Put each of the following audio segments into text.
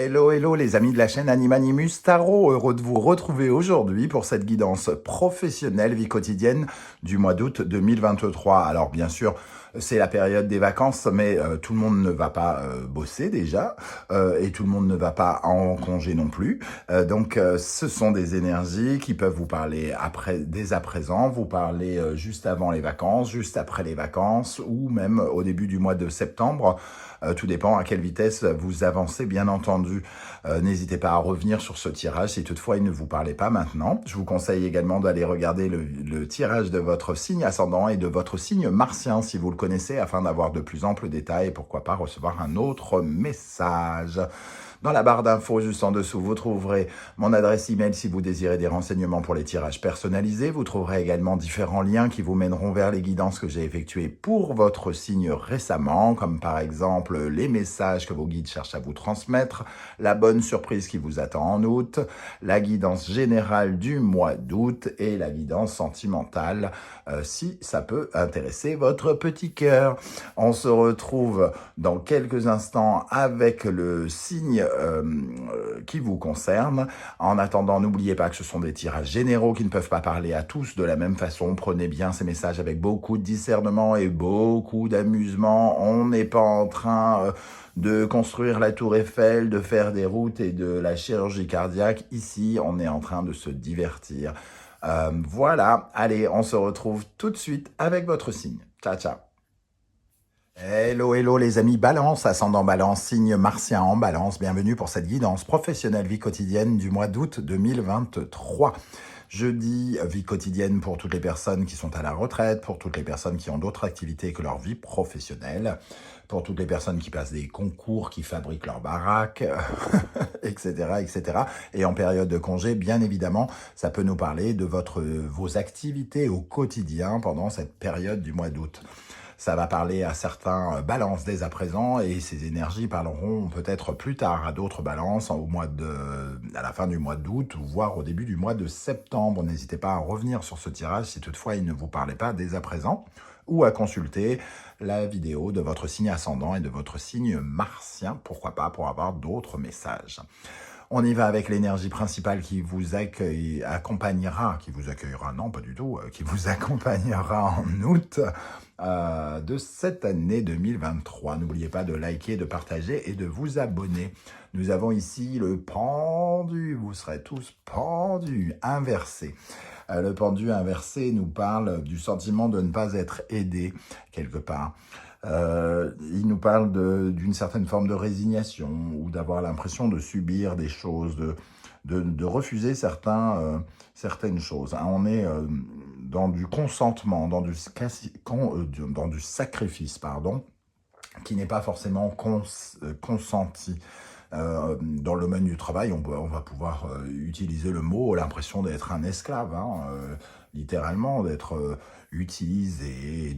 Hello, hello les amis de la chaîne Animanimus Tarot, heureux de vous retrouver aujourd'hui pour cette guidance professionnelle vie quotidienne du mois d'août 2023. Alors bien sûr, c'est la période des vacances, mais tout le monde ne va pas bosser déjà, et tout le monde ne va pas en congé non plus. Donc ce sont des énergies qui peuvent vous parler dès à présent, vous parler juste avant les vacances, juste après les vacances, ou même au début du mois de septembre. Tout dépend à quelle vitesse vous avancez, bien entendu. N'hésitez pas à revenir sur ce tirage si toutefois il ne vous parlait pas maintenant. Je vous conseille également d'aller regarder le tirage de votre signe ascendant et de votre signe martien si vous le connaissez, afin d'avoir de plus amples détails et pourquoi pas recevoir un autre message. Dans la barre d'infos juste en dessous, vous trouverez mon adresse email si vous désirez des renseignements pour les tirages personnalisés. Vous trouverez également différents liens qui vous mèneront vers les guidances que j'ai effectuées pour votre signe récemment, comme par exemple les messages que vos guides cherchent à vous transmettre, la bonne surprise qui vous attend en août, la guidance générale du mois d'août et la guidance sentimentale si ça peut intéresser votre petit cœur. On se retrouve dans quelques instants avec le signe qui vous concerne. En attendant, n'oubliez pas que ce sont des tirages généraux qui ne peuvent pas parler à tous de la même façon. Prenez bien ces messages avec beaucoup de discernement et beaucoup d'amusement. On n'est pas en train de construire la tour Eiffel, de faire des routes et de la chirurgie cardiaque. Ici, on est en train de se divertir. Voilà, allez, on se retrouve tout de suite avec votre signe. Ciao, ciao. Hello, hello les amis Balance, ascendant Balance, signe martien en Balance. Bienvenue pour cette guidance professionnelle vie quotidienne du mois d'août 2023. Jeudi, vie quotidienne pour toutes les personnes qui sont à la retraite, pour toutes les personnes qui ont d'autres activités que leur vie professionnelle, pour toutes les personnes qui passent des concours, qui fabriquent leur baraque, etc., etc. Et en période de congé, bien évidemment, ça peut nous parler de vos activités au quotidien pendant cette période du mois d'août. Ça va parler à certains balances dès à présent et ces énergies parleront peut-être plus tard à d'autres balances à la fin du mois d'août ou voire au début du mois de septembre. N'hésitez pas à revenir sur ce tirage si toutefois il ne vous parlait pas dès à présent ou à consulter la vidéo de votre signe ascendant et de votre signe martien, pourquoi pas, pour avoir d'autres messages. On y va avec l'énergie principale qui vous accompagnera, non pas du tout, qui vous accompagnera en août de cette année 2023. N'oubliez pas de liker, de partager et de vous abonner. Nous avons ici le pendu, vous serez tous pendus, inversés. Le pendu inversé nous parle du sentiment de ne pas être aidé quelque part. Il nous parle d'une certaine forme de résignation ou d'avoir l'impression de subir des choses, de refuser certaines choses. On est dans du consentement, dans du sacrifice, pardon, qui n'est pas forcément consenti. Dans le domaine du travail, on va pouvoir utiliser le mot, l'impression d'être un esclave, littéralement, d'être utilisé,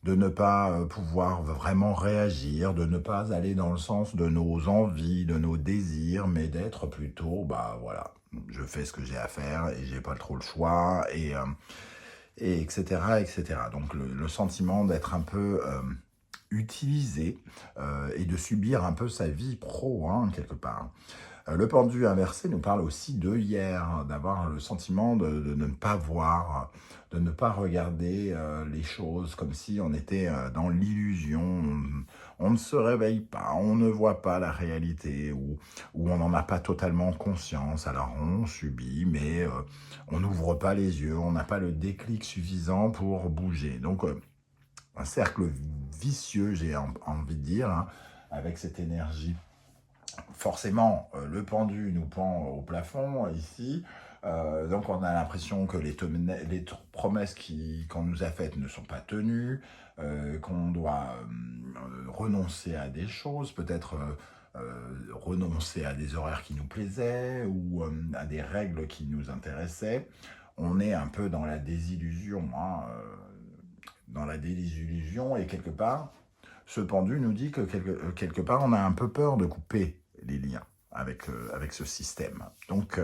de ne pas pouvoir vraiment réagir, de ne pas aller dans le sens de nos envies, de nos désirs, mais d'être plutôt, voilà, je fais ce que j'ai à faire et j'ai pas trop le choix, et etc., etc. Donc le sentiment d'être un peu utilisé et de subir un peu sa vie pro, quelque part. Le pendu inversé nous parle aussi de hier, d'avoir le sentiment de ne pas voir, de ne pas regarder les choses comme si on était dans l'illusion. On ne se réveille pas, on ne voit pas la réalité, ou on n'en a pas totalement conscience. Alors on subit, mais on n'ouvre pas les yeux, on n'a pas le déclic suffisant pour bouger. Donc un cercle vicieux, j'ai envie de dire, avec cette énergie. Forcément, le pendu nous pend au plafond, ici. Donc on a l'impression que les promesses qu'on nous a faites ne sont pas tenues, qu'on doit renoncer à des choses, peut-être renoncer à des horaires qui nous plaisaient ou à des règles qui nous intéressaient. On est un peu dans la désillusion, et quelque part, ce pendu nous dit que quelque part, on a un peu peur de couper les liens avec ce système. Donc,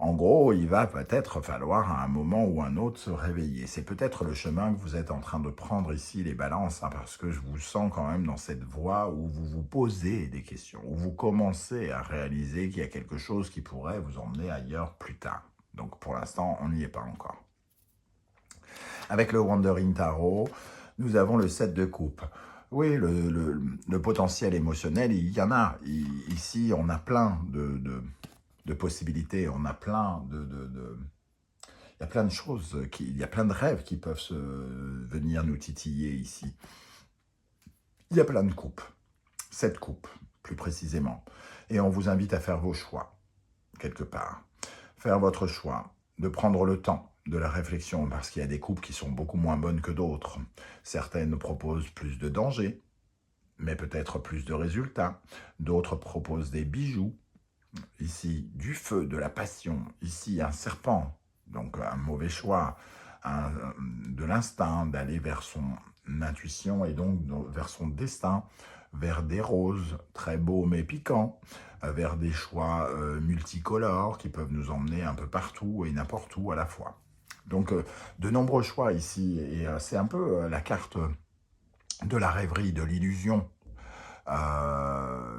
En gros, il va peut-être falloir à un moment ou un autre se réveiller. C'est peut-être le chemin que vous êtes en train de prendre ici, les balances, hein, parce que je vous sens quand même dans cette voie où vous vous posez des questions, où vous commencez à réaliser qu'il y a quelque chose qui pourrait vous emmener ailleurs plus tard. Donc pour l'instant, on n'y est pas encore. Avec le Wandering Tarot, nous avons le 7 de coupe. Oui, le potentiel émotionnel, il y en a. Ici, on a plein de possibilités, on a plein il y a plein de choses, il y a plein de rêves qui peuvent venir nous titiller ici. Il y a plein de coupes, 7 coupes, plus précisément. Et on vous invite à faire vos choix, quelque part. Faire votre choix, de prendre le temps de la réflexion, parce qu'il y a des coupes qui sont beaucoup moins bonnes que d'autres. Certaines proposent plus de dangers, mais peut-être plus de résultats. D'autres proposent des bijoux. Ici, du feu, de la passion. Ici, un serpent, donc un mauvais choix. De l'instinct, d'aller vers son intuition et donc vers son destin, vers des roses très beaux mais piquants, vers des choix multicolores qui peuvent nous emmener un peu partout et n'importe où à la fois. Donc, de nombreux choix ici, et c'est un peu la carte de la rêverie, de l'illusion,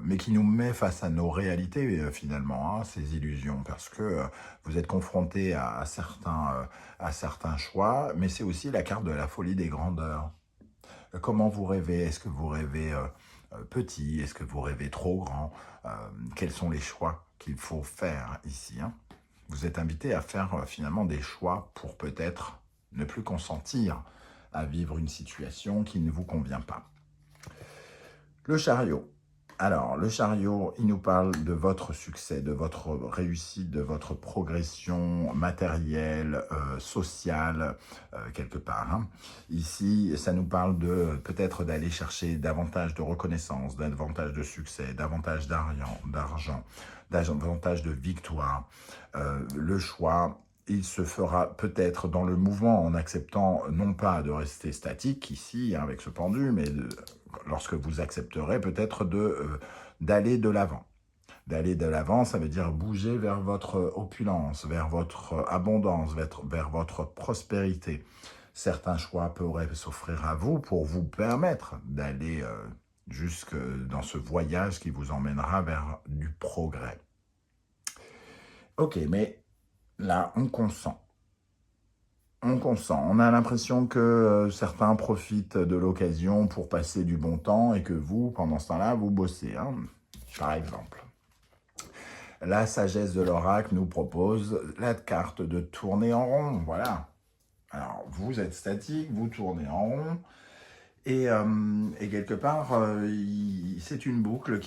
mais qui nous met face à nos réalités, finalement, hein, ces illusions, parce que vous êtes confrontés à certains choix, mais c'est aussi la carte de la folie des grandeurs. Comment vous rêvez? Est-ce que vous rêvez petit? Est-ce que vous rêvez trop grand? Quels sont les choix qu'il faut faire ici, hein? Vous êtes invité à faire finalement des choix pour peut-être ne plus consentir à vivre une situation qui ne vous convient pas. Le chariot. Alors, le chariot, il nous parle de votre succès, de votre réussite, de votre progression matérielle, sociale, quelque part, hein. Ici, ça nous parle de peut-être d'aller chercher davantage de reconnaissance, davantage de succès, davantage d'argent, davantage de victoire. Le choix, il se fera peut-être dans le mouvement en acceptant non pas de rester statique ici, hein, avec ce pendu, mais lorsque vous accepterez peut-être d'aller de l'avant. D'aller de l'avant, ça veut dire bouger vers votre opulence, vers votre abondance, vers votre prospérité. Certains choix pourraient s'offrir à vous pour vous permettre d'aller jusque dans ce voyage qui vous emmènera vers du progrès. Ok, mais là, on consent. On consent. On a l'impression que certains profitent de l'occasion pour passer du bon temps et que vous, pendant ce temps-là, vous bossez, hein, par exemple. La sagesse de l'oracle nous propose la carte de tourner en rond, voilà. Alors, vous êtes statique, vous tournez en rond, et quelque part, c'est une boucle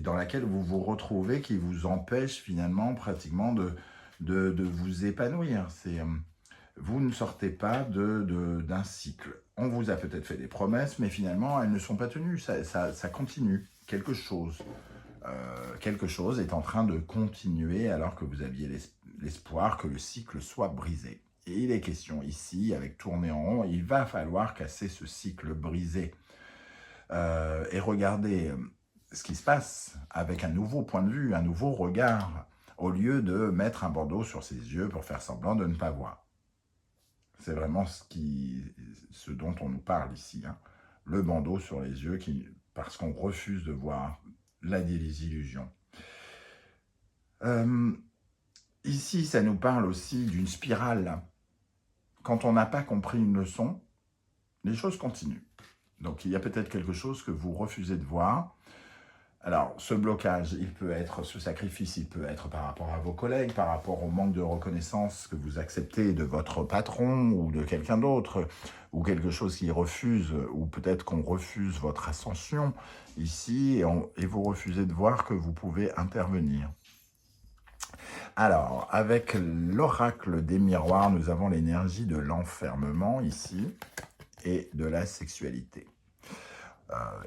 dans laquelle vous vous retrouvez, qui vous empêche finalement pratiquement de vous épanouir. Vous ne sortez pas d'un cycle. On vous a peut-être fait des promesses, mais finalement, elles ne sont pas tenues. Ça continue. Quelque chose est en train de continuer alors que vous aviez l'espoir que le cycle soit brisé. Et il est question ici, avec tourner en rond, il va falloir casser ce cycle brisé. Et regarder ce qui se passe avec un nouveau point de vue, un nouveau regard, au lieu de mettre un bandeau sur ses yeux pour faire semblant de ne pas voir. C'est vraiment ce dont on nous parle ici, hein. Le bandeau sur les yeux, parce qu'on refuse de voir la désillusion. Ici, ça nous parle aussi d'une spirale. Quand on n'a pas compris une leçon, les choses continuent. Donc, il y a peut-être quelque chose que vous refusez de voir. Alors, ce blocage, ce sacrifice, il peut être par rapport à vos collègues, par rapport au manque de reconnaissance que vous acceptez de votre patron ou de quelqu'un d'autre, ou quelque chose qui refuse, ou peut-être qu'on refuse votre ascension ici, et vous refusez de voir que vous pouvez intervenir. Alors, avec l'oracle des miroirs, nous avons l'énergie de l'enfermement ici, et de la sexualité.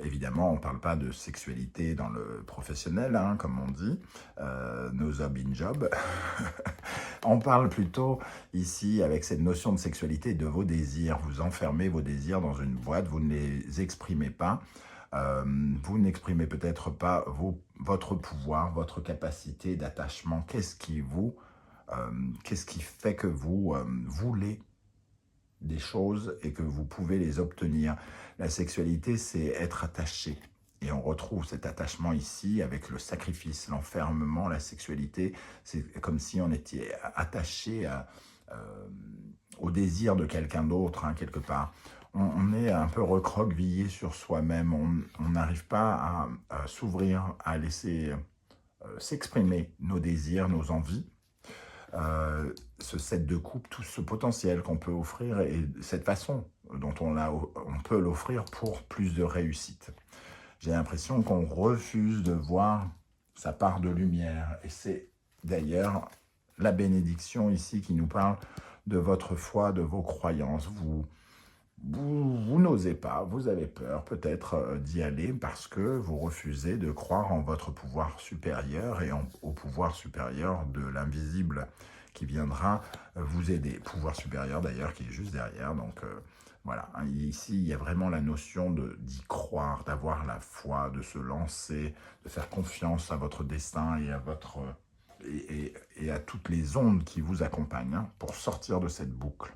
Évidemment, on ne parle pas de sexualité dans le professionnel, hein, comme on dit, no job in job. On parle plutôt ici, avec cette notion de sexualité, de vos désirs. Vous enfermez vos désirs dans une boîte, vous ne les exprimez pas. Vous n'exprimez peut-être pas votre pouvoir, votre capacité d'attachement. Qu'est-ce qui fait que vous voulez des choses et que vous pouvez les obtenir? La sexualité, c'est être attaché. Et on retrouve cet attachement ici avec le sacrifice, l'enfermement, la sexualité. C'est comme si on était attaché au désir de quelqu'un d'autre, hein, quelque part. On est un peu recroquevillé sur soi-même. On n'arrive pas à s'ouvrir, à laisser s'exprimer nos désirs, nos envies. Ce set de coupe, tout ce potentiel qu'on peut offrir et cette façon dont on peut l'offrir pour plus de réussite. J'ai l'impression qu'on refuse de voir sa part de lumière. Et c'est d'ailleurs la bénédiction ici qui nous parle de votre foi, de vos croyances. Vous n'osez pas, vous avez peur peut-être d'y aller parce que vous refusez de croire en votre pouvoir supérieur et au pouvoir supérieur de l'invisible qui viendra vous aider. Pouvoir supérieur d'ailleurs qui est juste derrière, donc voilà. Ici, il y a vraiment la notion d'y croire, d'avoir la foi, de se lancer, de faire confiance à votre destin et à toutes les ondes qui vous accompagnent, hein, pour sortir de cette boucle.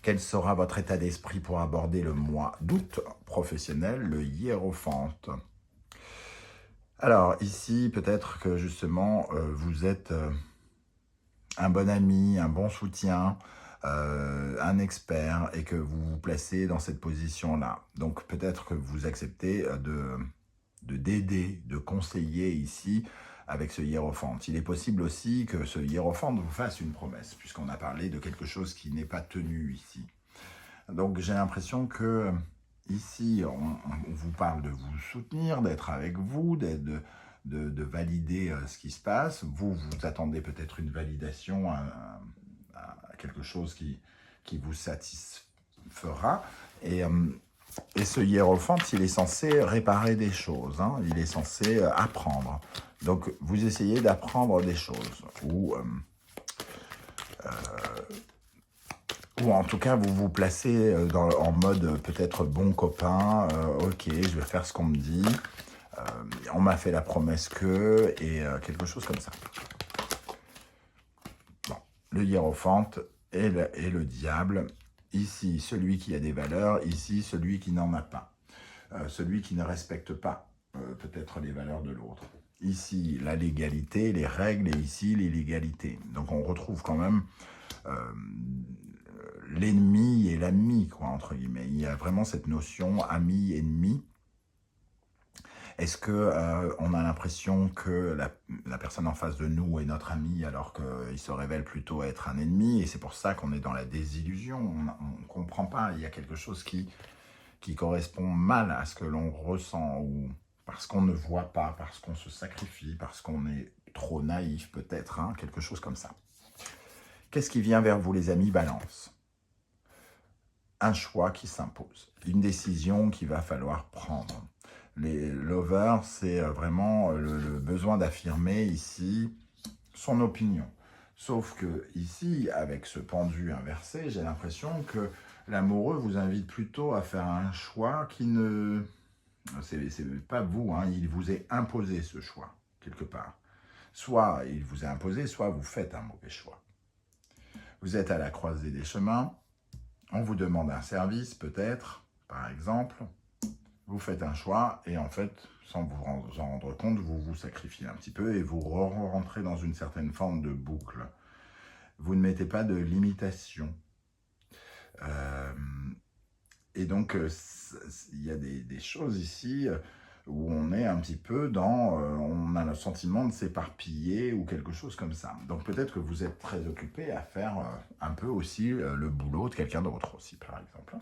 Quel sera votre état d'esprit pour aborder le mois d'août professionnel, le hiérophante? Alors ici, peut-être que justement, vous êtes un bon ami, un bon soutien, un expert, et que vous vous placez dans cette position-là. Donc peut-être que vous acceptez d'aider, de conseiller ici avec ce hiérophante. Il est possible aussi que ce hiérophante vous fasse une promesse, puisqu'on a parlé de quelque chose qui n'est pas tenu ici. Donc j'ai l'impression que ici, on vous parle de vous soutenir, d'être avec vous, de valider ce qui se passe. Vous attendez peut-être une validation, à quelque chose qui vous satisfera. Et ce hiérophante, il est censé réparer des choses, hein, il est censé apprendre. Donc, vous essayez d'apprendre des choses, ou en tout cas, vous vous placez en mode peut-être bon copain, ok, je vais faire ce qu'on me dit, on m'a fait la promesse que, et quelque chose comme ça. Bon, le hiérophante et le diable. Ici, celui qui a des valeurs, ici, celui qui n'en a pas. Celui qui ne respecte pas peut-être les valeurs de l'autre. Ici, la légalité, les règles, et ici, l'illégalité. Donc, on retrouve quand même l'ennemi et l'ami, quoi, entre guillemets. Il y a vraiment cette notion ami-ennemi. Est-ce qu'on a l'impression que la personne en face de nous est notre ami alors qu'il se révèle plutôt être un ennemi, et c'est pour ça qu'on est dans la désillusion, on ne comprend pas, il y a quelque chose qui correspond mal à ce que l'on ressent, ou parce qu'on ne voit pas, parce qu'on se sacrifie, parce qu'on est trop naïf peut-être, hein, quelque chose comme ça. Qu'est-ce qui vient vers vous les amis Balance? Un choix qui s'impose, une décision qu'il va falloir prendre. Les lovers, c'est vraiment le besoin d'affirmer ici son opinion. Sauf que ici, avec ce pendu inversé, j'ai l'impression que l'amoureux vous invite plutôt à faire un choix qui ne... C'est pas vous, hein, il vous est imposé ce choix, quelque part. Soit il vous est imposé, soit vous faites un mauvais choix. Vous êtes à la croisée des chemins, on vous demande un service peut-être, par exemple. Vous faites un choix et en fait, sans vous en rendre compte, vous vous sacrifiez un petit peu et vous rentrez dans une certaine forme de boucle. Vous ne mettez pas de limitation. Et donc, il y a des choses ici où on est un petit peu on a le sentiment de s'éparpiller ou quelque chose comme ça. Donc peut-être que vous êtes très occupé à faire un peu aussi le boulot de quelqu'un d'autre aussi, par exemple.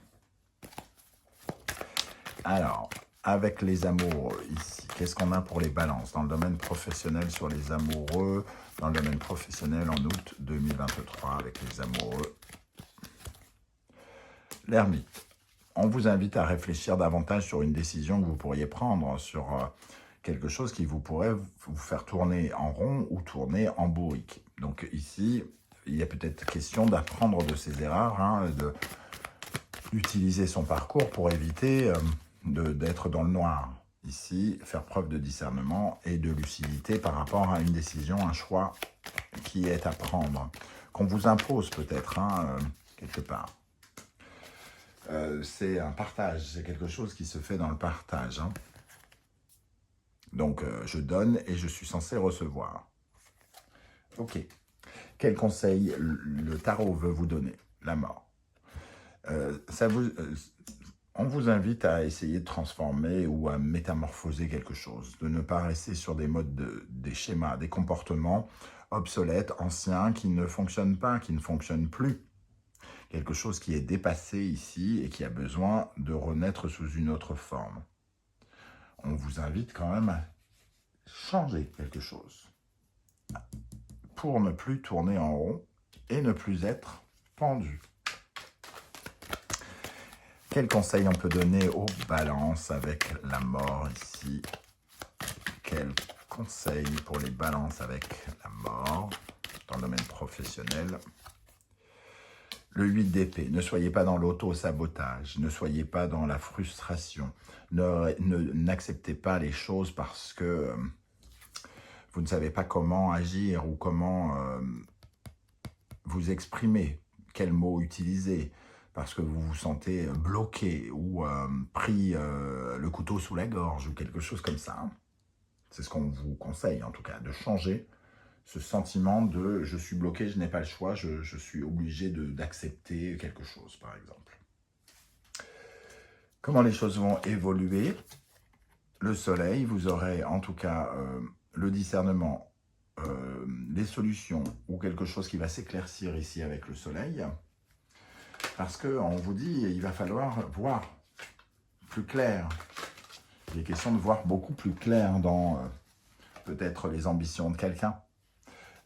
Alors, avec les amoureux ici, qu'est-ce qu'on a pour les balances? Dans le domaine professionnel sur les amoureux, dans le domaine professionnel en août 2023 avec les amoureux. L'ermite. On vous invite à réfléchir davantage sur une décision que vous pourriez prendre, sur quelque chose qui vous pourrait vous faire tourner en rond ou tourner en bourrique. Donc ici, il y a peut-être question d'apprendre de ses erreurs, hein, d'utiliser son parcours pour éviter d'être dans le noir. Ici, faire preuve de discernement et de lucidité par rapport à une décision, un choix qui est à prendre, qu'on vous impose peut-être, quelque part. C'est un partage, c'est quelque chose qui se fait dans le partage. Donc, je donne et je suis censé recevoir. Ok. Quel conseil le tarot veut vous donner? La mort. On vous invite à essayer de transformer ou à métamorphoser quelque chose, de ne pas rester sur des modes, des schémas, des comportements obsolètes, anciens, qui ne fonctionnent pas, qui ne fonctionnent plus. Quelque chose qui est dépassé ici et qui a besoin de renaître sous une autre forme. On vous invite quand même à changer quelque chose pour ne plus tourner en rond et ne plus être pendu. Quel conseil on peut donner aux balances avec la mort ici? Quel conseil pour les balances avec la mort dans le domaine professionnel? Le 8 d'épée, ne soyez pas dans l'auto-sabotage, ne soyez pas dans la frustration, n'acceptez pas les choses parce que vous ne savez pas comment agir ou comment vous exprimer, quels mots utiliser, parce que vous vous sentez bloqué ou pris le couteau sous la gorge ou quelque chose comme ça. C'est ce qu'on vous conseille en tout cas, de changer ce sentiment de « je suis bloqué, je n'ai pas le choix, je suis obligé d'accepter quelque chose » par exemple. Comment les choses vont évoluer? Le soleil, vous aurez en tout cas le discernement, les solutions ou quelque chose qui va s'éclaircir ici avec le soleil. Parce qu'on vous dit il va falloir voir plus clair. Il est question de voir beaucoup plus clair dans peut-être les ambitions de quelqu'un.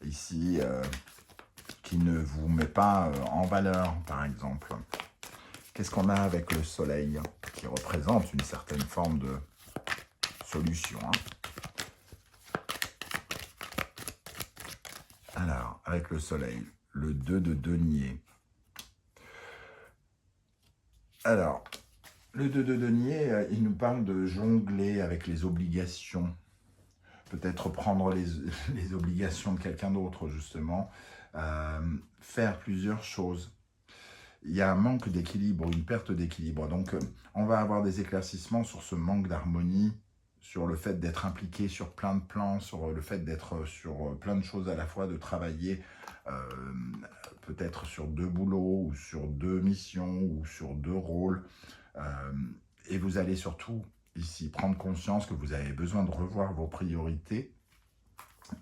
Ici, qui ne vous met pas en valeur, par exemple. Qu'est-ce qu'on a avec le soleil, qui représente une certaine forme de solution. Alors, avec le soleil, le 2 de denier. Alors, le 2 de denier, il nous parle de jongler avec les obligations. Peut-être prendre les obligations de quelqu'un d'autre, justement. Faire plusieurs choses. Il y a un manque d'équilibre, une perte d'équilibre. Donc, on va avoir des éclaircissements sur ce manque d'harmonie, sur le fait d'être impliqué sur plein de plans, sur le fait d'être sur plein de choses à la fois, de travailler peut-être sur 2 boulots, ou sur 2 missions, ou sur 2 rôles. Et vous allez surtout, ici, prendre conscience que vous avez besoin de revoir vos priorités.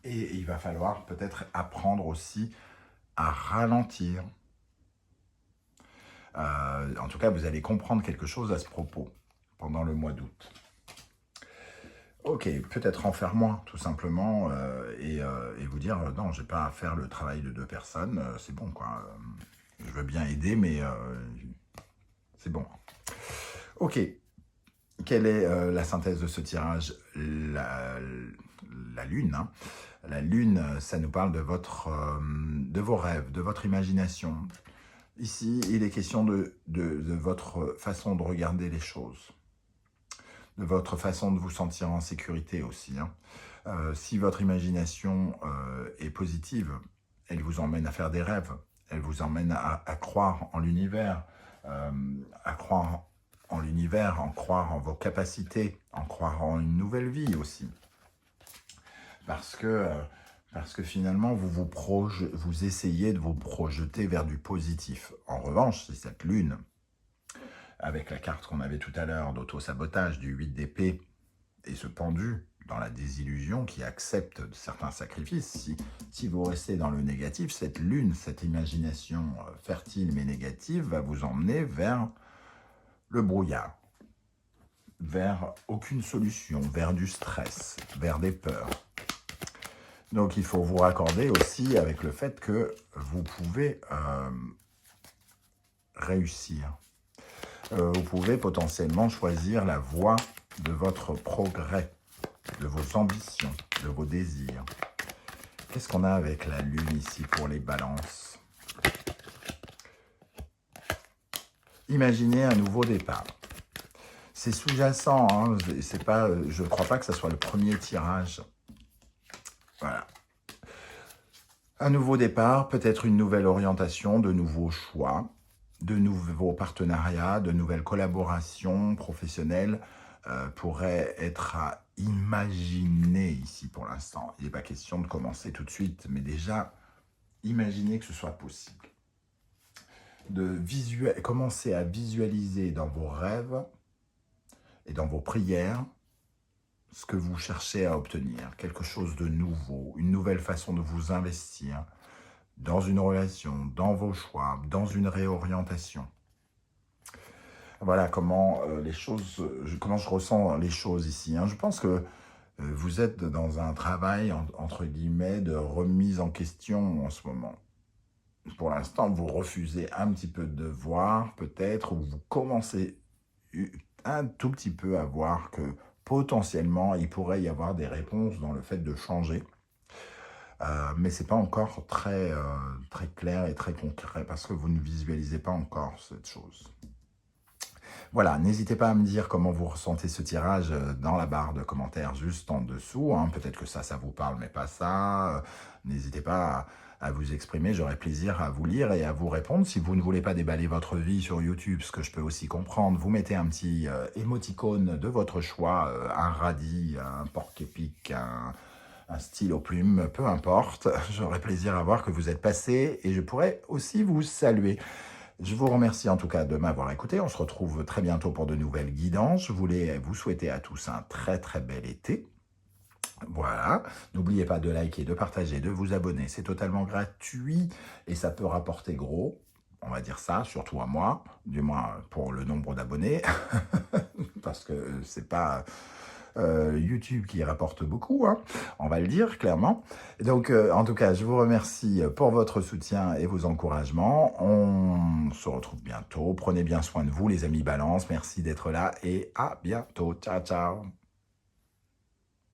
Et il va falloir peut-être apprendre aussi à ralentir. En tout cas, vous allez comprendre quelque chose à ce propos pendant le mois d'août. Ok, peut-être en faire moins, tout simplement, et vous dire, non, je n'ai pas à faire le travail de 2 personnes, c'est bon, quoi. Je veux bien aider, mais c'est bon. Ok, quelle est la synthèse de ce tirage? La lune, La lune, ça nous parle de vos rêves, de votre imagination. Ici, il est question de votre façon de regarder les choses, de votre façon de vous sentir en sécurité aussi. Si votre imagination est positive, elle vous emmène à faire des rêves, elle vous emmène à croire en l'univers, en croire en vos capacités, en croire en une nouvelle vie aussi. Parce que finalement, vous essayez de vous projeter vers du positif. En revanche, c'est cette lune, avec la carte qu'on avait tout à l'heure d'auto-sabotage du 8 d'épée, et ce pendu dans la désillusion qui accepte certains sacrifices. Si vous restez dans le négatif, cette lune, cette imagination fertile mais négative va vous emmener vers le brouillard, vers aucune solution, vers du stress, vers des peurs. Donc il faut vous raccorder aussi avec le fait que vous pouvez réussir. Vous pouvez potentiellement choisir la voie de votre progrès, de vos ambitions, de vos désirs. Qu'est-ce qu'on a avec la lune ici pour les balances? Imaginez un nouveau départ. c'est sous-jacent, hein, c'est pas, je ne crois pas que ça soit le premier tirage. Voilà. Un nouveau départ, peut-être une nouvelle orientation, de nouveaux choix, de nouveaux partenariats, de nouvelles collaborations professionnelles pourraient être à imaginer ici pour l'instant. Il n'est pas question de commencer tout de suite, mais déjà, imaginez que ce soit possible. De commencer à visualiser dans vos rêves et dans vos prières ce que vous cherchez à obtenir, quelque chose de nouveau, une nouvelle façon de vous investir dans une relation, dans vos choix, dans une réorientation. Voilà comment comment je ressens les choses ici. Hein. Je pense que vous êtes dans un travail, entre guillemets, de remise en question en ce moment. Pour l'instant, vous refusez un petit peu de voir, peut-être, ou vous commencez un tout petit peu à voir que potentiellement, il pourrait y avoir des réponses dans le fait de changer. Mais ce n'est pas encore très clair et très concret parce que vous ne visualisez pas encore cette chose. Voilà, n'hésitez pas à me dire comment vous ressentez ce tirage dans la barre de commentaires juste en dessous. Hein. Peut-être que ça vous parle, mais pas ça. N'hésitez pas à vous exprimer, j'aurai plaisir à vous lire et à vous répondre. Si vous ne voulez pas déballer votre vie sur YouTube, ce que je peux aussi comprendre, vous mettez un petit émoticône de votre choix, un radis, un porc-épic, un stylo plume, peu importe. J'aurai plaisir à voir que vous êtes passé et je pourrai aussi vous saluer. Je vous remercie en tout cas de m'avoir écouté. On se retrouve très bientôt pour de nouvelles guidances. Je voulais vous souhaiter à tous un très très bel été. Voilà, n'oubliez pas de liker, de partager, de vous abonner. C'est totalement gratuit et ça peut rapporter gros. On va dire ça, surtout à moi, du moins pour le nombre d'abonnés. Parce que c'est pas YouTube qui rapporte beaucoup, hein, on va le dire clairement. Donc, en tout cas, je vous remercie pour votre soutien et vos encouragements. On se retrouve bientôt. Prenez bien soin de vous, les amis Balance. Merci d'être là et à bientôt. Ciao, ciao.